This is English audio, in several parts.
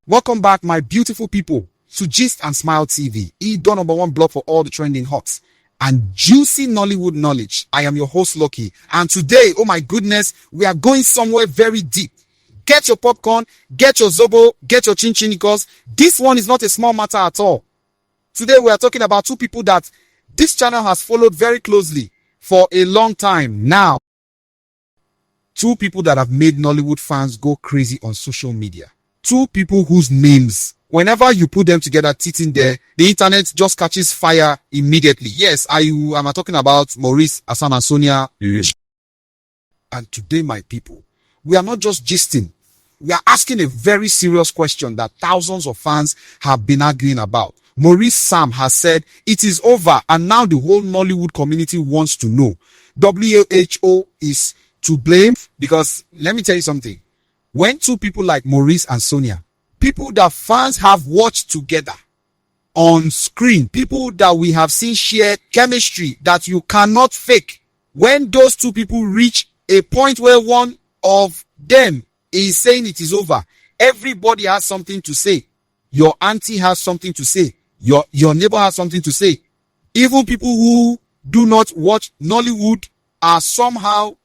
Welcome back, my beautiful people, to Gist and Smile TV, the number one blog for all the trending hots and juicy Nollywood knowledge. I am your host, Loki, and today, oh my goodness, we are going somewhere very deep. Get your popcorn, get your zobo, get your chin because this one is not a small matter at all. Today, we are talking about two people that this channel has followed very closely for a long time now. Two people that have made Nollywood fans go crazy on social media. Two people whose names, whenever you put them together, sitting there, the internet just catches fire immediately. Yes, I am talking about Maurice and Sonia Uche. And today, my people, we are not just gisting. We are asking a very serious question that thousands of fans have been arguing about. Maurice Sam has said it is over, and now the whole Nollywood community wants to know. WHO is to blame, because let me tell you something. When two people like Maurice and Sonia, people that fans have watched together on screen, people that we have seen share chemistry that you cannot fake, when those two people reach a point where one of them is saying it is over, everybody has something to say. Your auntie has something to say. Your neighbor has something to say. Even people who do not watch Nollywood are somehow,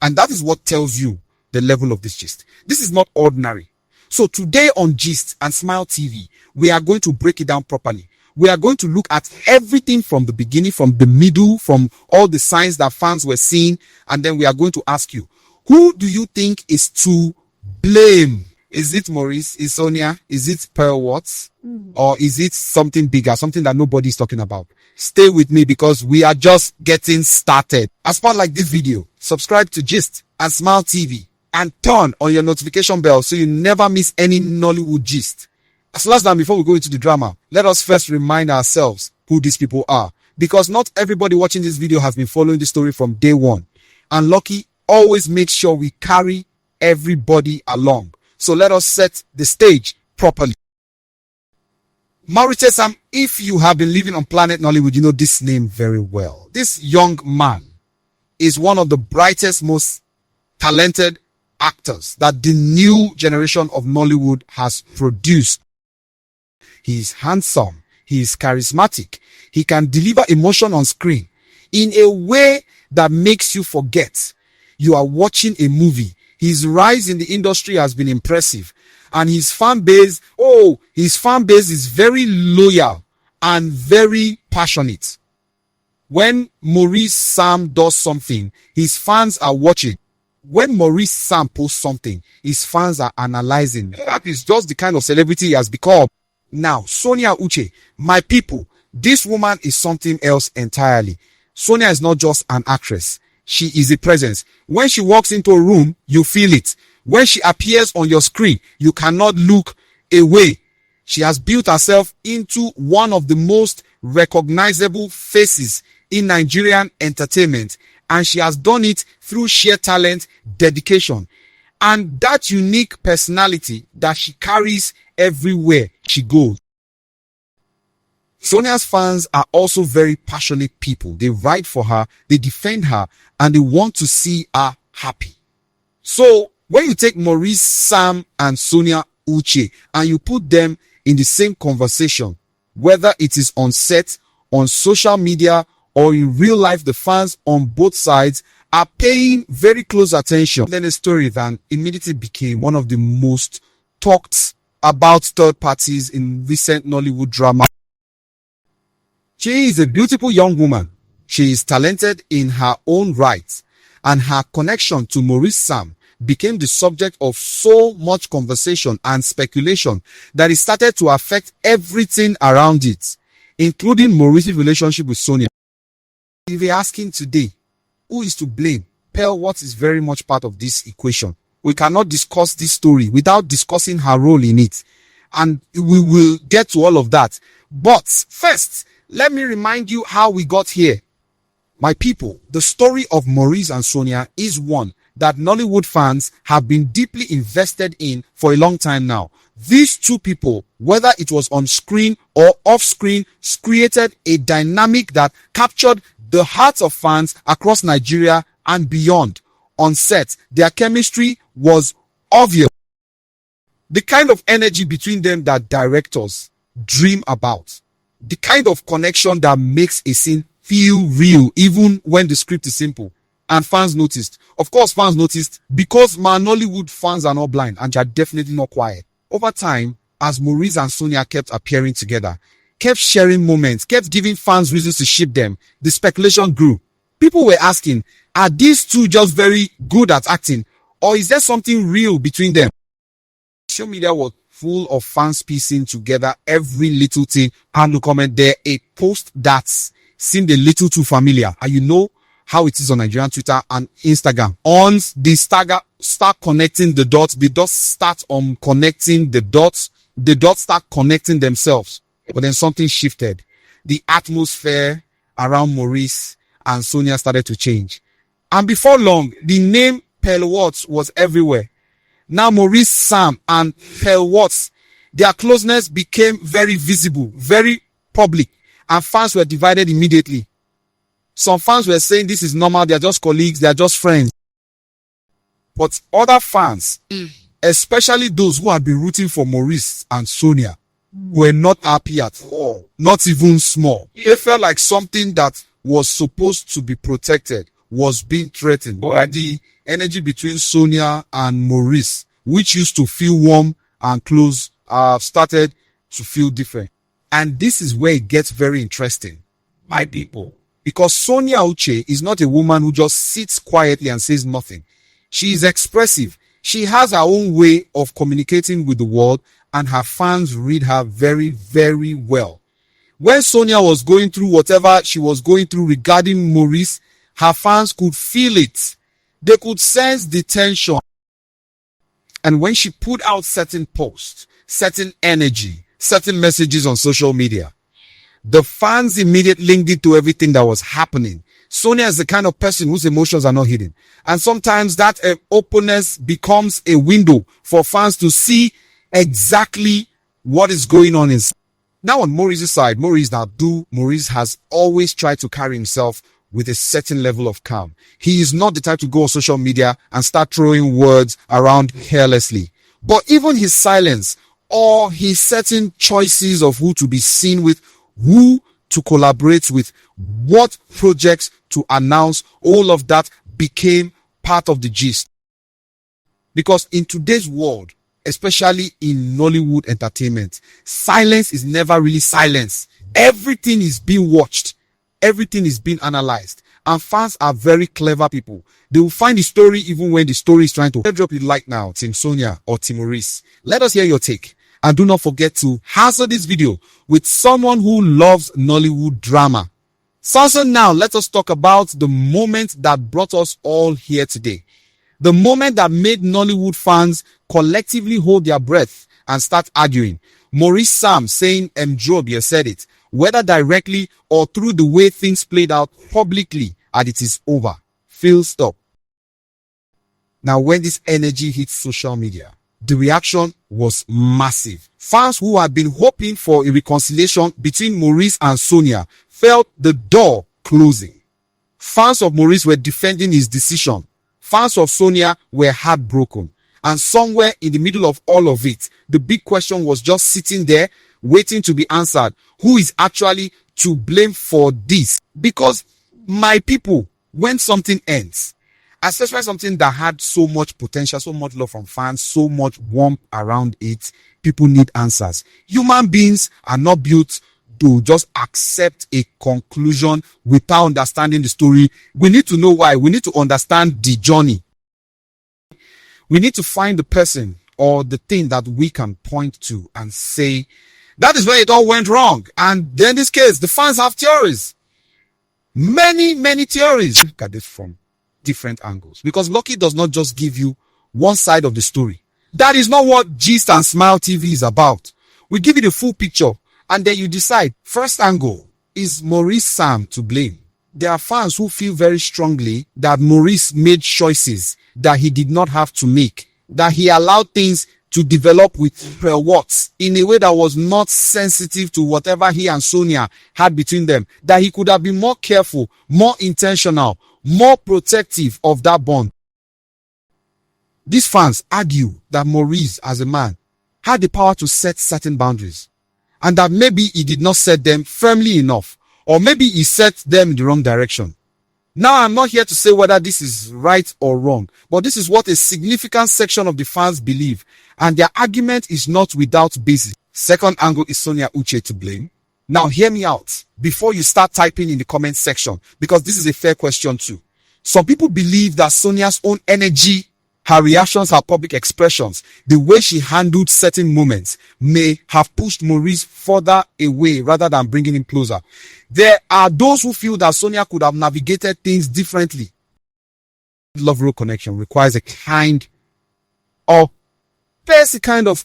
and that is what tells you the level of this gist. This is not ordinary. So today on Gist and Smile TV, we are going to break it down properly. We are going to look at everything from the beginning, from the middle, from all the signs that fans were seeing, and then we are going to ask you, who do you think is to blame? Is it Maurice? Is Sonia? Is it Pearl Watts? Or is it something bigger, something that nobody is talking about? Stay with me because we are just getting started. As part like this video, subscribe to Gist and Smile TV and turn on your notification bell so you never miss any Nollywood gist. As last time, before we go into the drama, let us first remind ourselves who these people are, because not everybody watching this video has been following the story from day one. And Lucky always makes sure we carry everybody along. So let us set the stage properly. Maurice Sam, if you have been living on planet Nollywood, you know this name very well. This young man is one of the brightest, most talented actors that the new generation of Nollywood has produced. He is handsome. He is charismatic. He can deliver emotion on screen in a way that makes you forget you are watching a movie. His rise in the industry has been impressive, and his fan base is very loyal and very passionate. When Maurice Sam does something, his fans are watching. When Maurice Sam posts something, his fans are analyzing. That is just the kind of celebrity he has become. Now, Sonia Uche, my people, this woman is something else entirely. Sonia is not just an actress. She is a presence. When she walks into a room, you feel it. When she appears on your screen, you cannot look away. She has built herself into one of the most recognizable faces in Nigerian entertainment, and she has done it through sheer talent, dedication, and that unique personality that she carries everywhere she goes. Sonia's fans are also very passionate people. They ride for her, they defend her, and they want to see her happy. So when you take Maurice Sam and Sonia Uche and you put them in the same conversation, whether it is on set, on social media, or in real life, the fans on both sides are paying very close attention. Then a story that immediately became one of the most talked about third parties in recent Nollywood drama. She is a beautiful young woman. She is talented in her own right, and her connection to Maurice Sam became the subject of so much conversation and speculation that it started to affect everything around it, including Maurice's relationship with Sonia. If you're asking today, who is to blame? Pearl Watts is very much part of this equation. We cannot discuss this story without discussing her role in it, and we will get to all of that. But first, let me remind you how we got here. My people, the story of Maurice and Sonia is one that Nollywood fans have been deeply invested in for a long time now. These two people, whether it was on screen or off screen, created a dynamic that captured the hearts of fans across Nigeria and beyond. On set, their chemistry was obvious. The kind of energy between them that directors dream about. The kind of connection that makes a scene feel real even when the script is simple. And fans noticed. Of course, fans noticed because Nollywood fans are not blind and they are definitely not quiet. Over time, as Maurice and Sonia kept appearing together, kept sharing moments, kept giving fans reasons to ship them, the speculation grew. People were asking, are these two just very good at acting, or is there something real between them? Social media was full of fans piecing together every little thing. And to comment there, a post that seemed a little too familiar. And you know how it is on Nigerian Twitter and Instagram. Once they start connecting the dots, the dots start connecting the dots start connecting themselves. But then something shifted. The atmosphere around Maurice and Sonia started to change. And before long, the name Pearl Watts was everywhere. Now Maurice, Sam, and Pearl Watts, their closeness became very visible, very public, and fans were divided immediately. Some fans were saying this is normal, they are just colleagues, they are just friends. But other fans, especially those who had been rooting for Maurice and Sonia, were not happy at all, not even small. They felt like something that was supposed to be protected was being threatened by the energy between Sonia and Maurice, which used to feel warm and close, started to feel different. And this is where it gets very interesting, my people. Because Sonia Uche is not a woman who just sits quietly and says nothing. She is expressive. She has her own way of communicating with the world, and her fans read her very, very well. When Sonia was going through whatever she was going through regarding Maurice, her fans could feel it. They could sense the tension. And when she put out certain posts, certain energy, certain messages on social media, the fans immediately linked it to everything that was happening. Sonia is the kind of person whose emotions are not hidden. And sometimes that openness becomes a window for fans to see exactly what is going on inside. Now on Maurice's side, Maurice has always tried to carry himself with a certain level of calm. He is not the type to go on social media and start throwing words around carelessly. But even his silence or his certain choices of who to be seen with, who to collaborate with, what projects to announce, all of that became part of the gist. Because in today's world, especially in Nollywood entertainment, silence is never really silence. Everything is being watched. Everything is being analyzed. And fans are very clever people. They will find the story even when the story is trying to drop it like now, Team Sonia or Team Maurice. Let us hear your take. And do not forget to answer this video with someone who loves Nollywood drama. So now, let us talk about the moment that brought us all here today. The moment that made Nollywood fans collectively hold their breath and start arguing. Maurice Sam saying Mjobia said it, whether directly or through the way things played out publicly, and it is over. Full stop. Now, when this energy hit social media, the reaction was massive. Fans who had been hoping for a reconciliation between Maurice and Sonia felt the door closing. Fans of Maurice were defending his decision. Fans of Sonia were heartbroken. And somewhere in the middle of all of it, the big question was just sitting there, waiting to be answered. Who is actually to blame for this? Because, my people, when something ends, especially something that had so much potential, so much love from fans, so much warmth around it, people need answers. Human beings are not built to just accept a conclusion without understanding the story. We need to know why. We need to understand the journey. We need to find the person or the thing that we can point to and say, that is where it all went wrong. And then in this case, the fans have theories. Many, many theories. Look at this from different angles. Because Lucky does not just give you one side of the story. That is not what Gist and Smile TV is about. We give you the full picture and then you decide. First angle, is Maurice Sam to blame? There are fans who feel very strongly that Maurice made choices that he did not have to make, that he allowed things to develop with Pearl Watts in a way that was not sensitive to whatever he and Sonia had between them, that he could have been more careful, more intentional, more protective of that bond. These fans argue that Maurice, as a man, had the power to set certain boundaries, and that maybe he did not set them firmly enough, or maybe he set them in the wrong direction. Now, I'm not here to say whether this is right or wrong, but this is what a significant section of the fans believe, and their argument is not without basis. Second angle is Sonia Uche to blame. Now, hear me out before you start typing in the comment section, because this is a fair question too. Some people believe that Sonia's own energy, her reactions, her public expressions, the way she handled certain moments may have pushed Maurice further away rather than bringing him closer. There are those who feel that Sonia could have navigated things differently. Love-real connection requires a kind of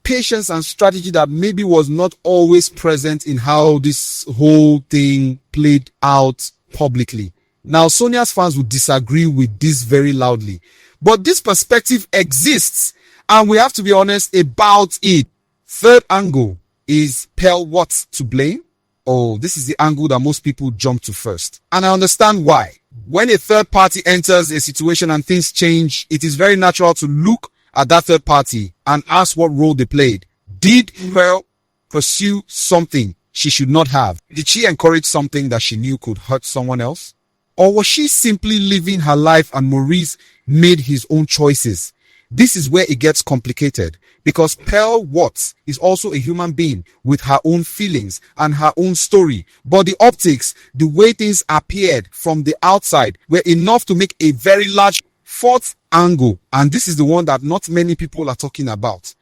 patience and strategy that maybe was not always present in how this whole thing played out publicly. Now, Sonia's fans would disagree with this very loudly, but this perspective exists, and we have to be honest about it. Third angle is Pearl what to blame? Oh, this is the angle that most people jump to first, and I understand why. When a third party enters a situation and things change, it is very natural to look at that third party and ask what role they played. Did Pearl pursue something she should not have? Did she encourage something that she knew could hurt someone else? Or was she simply living her life and Maurice made his own choices? This is where it gets complicated, because Pearl Watts is also a human being with her own feelings and her own story. But the optics, the way things appeared from the outside, were enough to make a very large. Fourth angle, and this is the one that not many people are talking about,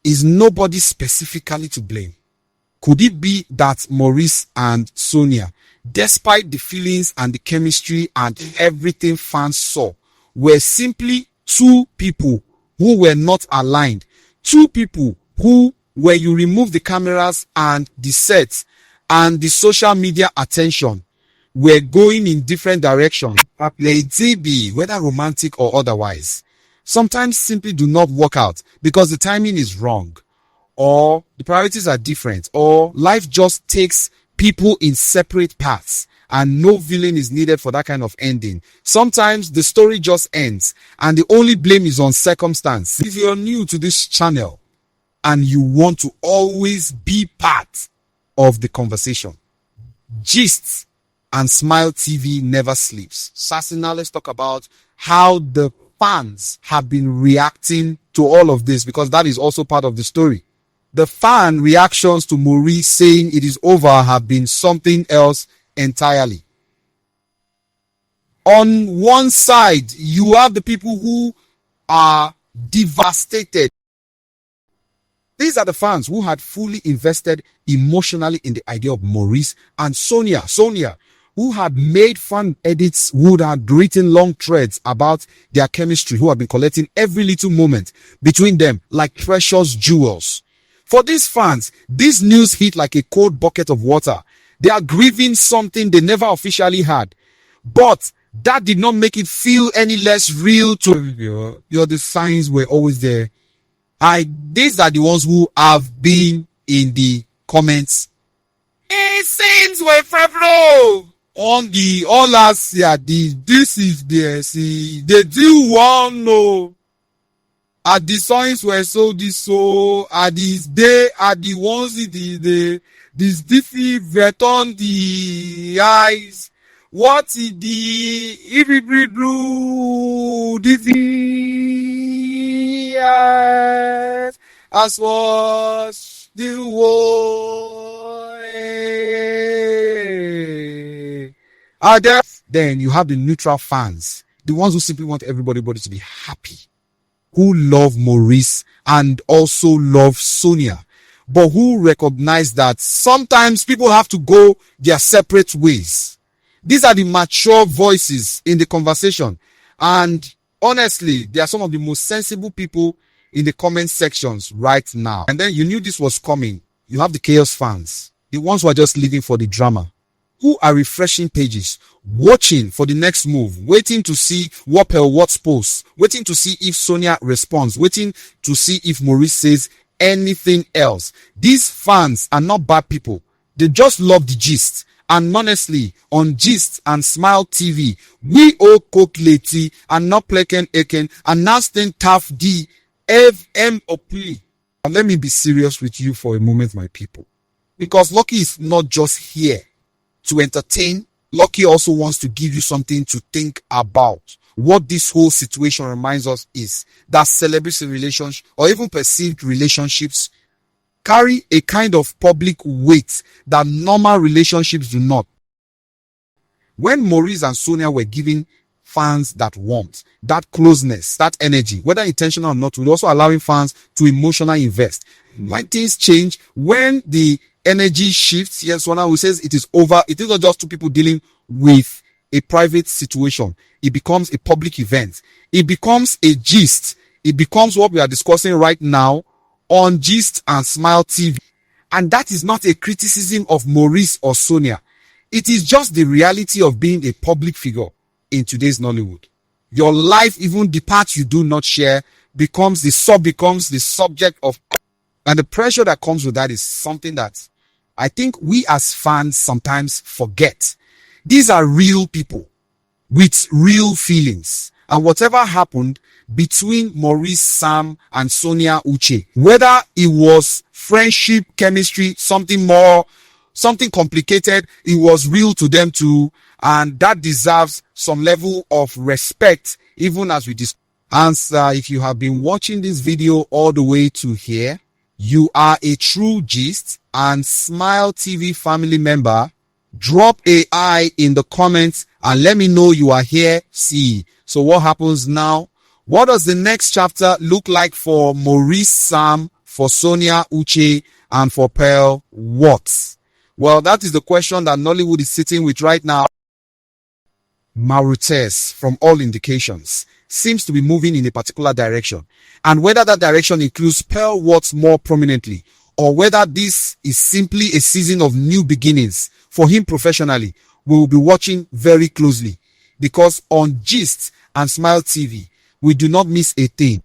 is nobody specifically to blame. Could it be that Maurice and Sonia, despite the feelings and the chemistry and everything fans saw, were simply two people who were not aligned? Two people who, when you remove the cameras and the sets and the social media attention, were going in different directions. They be, whether romantic or otherwise, sometimes simply do not work out because the timing is wrong, or the priorities are different, or life just takes people in separate paths, and no villain is needed for that kind of ending. Sometimes the story just ends, and the only blame is on circumstance. If you're new to this channel and you want to always be part of the conversation, gists and Smile TV never sleeps. Sassy, let's talk about how the fans have been reacting to all of this, because that is also part of the story. The fan reactions to Maurice saying it is over have been something else entirely. On one side, you have the people who are devastated. These are the fans who had fully invested emotionally in the idea of Maurice and Sonia, who had made fan edits, who had written long threads about their chemistry, who had been collecting every little moment between them like precious jewels. For these fans, this news hit like a cold bucket of water. They are grieving something they never officially had, but that did not make it feel any less real to the signs were always there. These are the ones who have been in the comments. Scenes were favorable on the all last year. This is the see they do one no. At the signs were so at this day at the ones the this diffy return the eyes. What is the if it blue the eyes as was the way. Then you have the neutral fans, the ones who simply want everybody to be happy, who love Maurice and also love Sonia, but who recognize that sometimes people have to go their separate ways. These are the mature voices in the conversation, and honestly, they are some of the most sensible people in the comment sections right now. And then you knew this was coming. You have the chaos fans, the ones who are just living for the drama, who are refreshing pages, watching for the next move, waiting to see what Pearl Watts posts, waiting to see if Sonia responds, waiting to see if Maurice says anything else. These fans are not bad people. They just love the gist. And honestly, on Gist and Smile TV, we all cook leti and not pleken eken and now stand tough D FM opli. And let me be serious with you for a moment, my people. Because Lucky is not just here to entertain. Lucky also wants to give you something to think about. What this whole situation reminds us is that celebrity relations or even perceived relationships carry a kind of public weight that normal relationships do not. When Maurice and Sonia were giving fans that warmth, that closeness, that energy, whether intentional or not, we're also allowing fans to emotionally invest. When things change, when the energy shifts, yes, Sonia who says it is over, it is not just two people dealing with a private situation. It becomes a public event. It becomes a gist. It becomes what we are discussing right now on Gist and Smile TV. And that is not a criticism of Maurice or Sonia. It is just the reality of being a public figure in today's Nollywood. Your life, even the part you do not share, becomes the subject of, and the pressure that comes with that is something that I think we as fans sometimes forget. These are real people with real feelings. And whatever happened between Maurice, Sam, and Sonia Uche, whether it was friendship, chemistry, something more, something complicated, it was real to them too. And that deserves some level of respect, even as we discuss. And if you have been watching this video all the way to here, you are a true Gist and Smile TV family member. Drop a I in the comments and let me know you are here. See. So what happens now? What does the next chapter look like for Maurice, Sam, for Sonia Uche, and for Pearl Watts? Well, that is the question that Nollywood is sitting with right now. Maurice, from all indications, seems to be moving in a particular direction. And whether that direction includes Pearl Watts more prominently, or whether this is simply a season of new beginnings for him professionally, we will be watching very closely. Because on Gist and Smile TV, we do not miss a thing.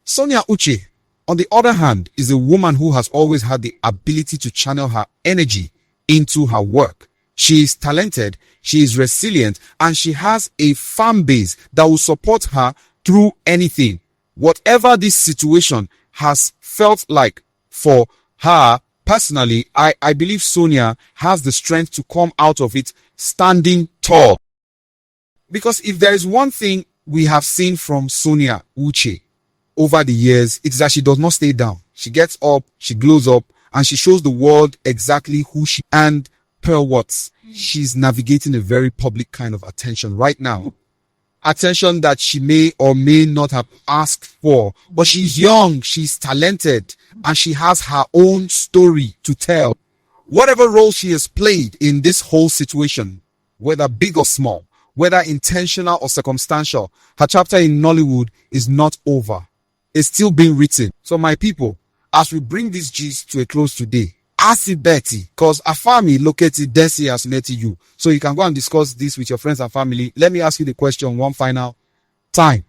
Sonia Uche, on the other hand, is a woman who has always had the ability to channel her energy into her work. She is talented, she is resilient, and she has a fan base that will support her through anything. Whatever this situation has felt like for her, personally, I believe Sonia has the strength to come out of it standing tall. Because if there is one thing we have seen from Sonia Uche over the years, it's that she does not stay down. She gets up, she glows up, and she shows the world exactly who she is. And Pearl Watts, she's navigating a very public kind of attention right now. Attention that she may or may not have asked for. But she's young, she's talented, and she has her own story to tell. Whatever role she has played in this whole situation, whether big or small, whether intentional or circumstantial, her chapter in Nollywood is not over. It's still being written. So my people, as we bring this gist to a close today, ask it Betty, because Afami located Desi has met you. So you can go and discuss this with your friends and family. Let me ask you the question one final time.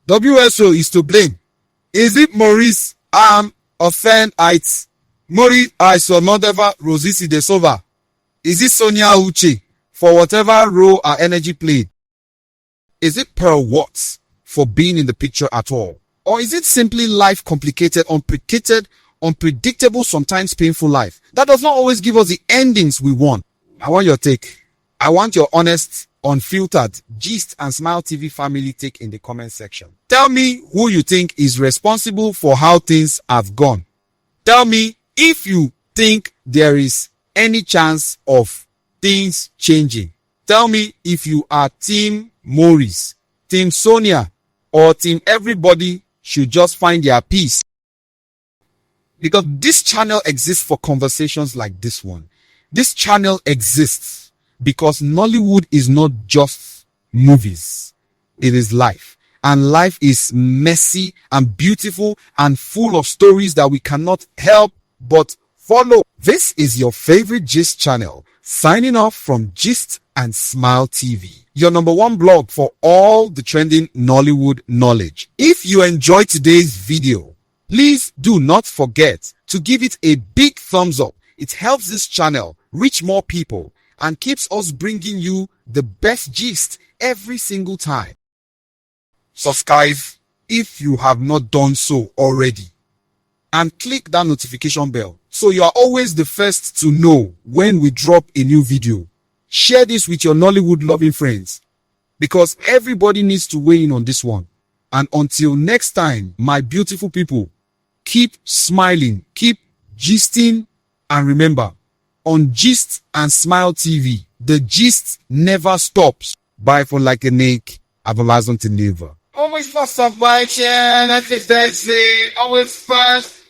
WSO is to blame. Is it Maurice offend it? Maurice I saw not ever Rosisi de Sova? Is it Sonia Uche for whatever role our energy played? Is it Pearl Watts for being in the picture at all? Or is it simply life complicated, unpredictable, sometimes painful life that does not always give us the endings we want? I want your take. I want your honest, unfiltered Gist and Smile TV family take in the comment section. Tell me who you think is responsible for how things have gone. Tell me if you think there is any chance of things changing. Tell me if you are Team Maurice, Team Sonia, or Team everybody should just find their peace. Because this channel exists for conversations like this one. This channel exists because Nollywood is not just movies. It is life. And life is messy and beautiful and full of stories that we cannot help but follow. This is your favorite Gist channel, signing off from Gist and Smile TV, your #1 blog for all the trending Nollywood knowledge. If you enjoyed today's video, please do not forget to give it a big thumbs up. It helps this channel reach more people and keeps us bringing you the best gist every single time. Subscribe if you have not done so already. and click that notification bell so you are always the first to know when we drop a new video. Share this with your Nollywood loving friends because everybody needs to weigh in on this one. And until next time, my beautiful people, keep smiling, keep gisting, and remember, on Gist and Smile TV, the gist never stops. Bye for like a Nick. Have a license to live. Always first up my chair, that's it, always first.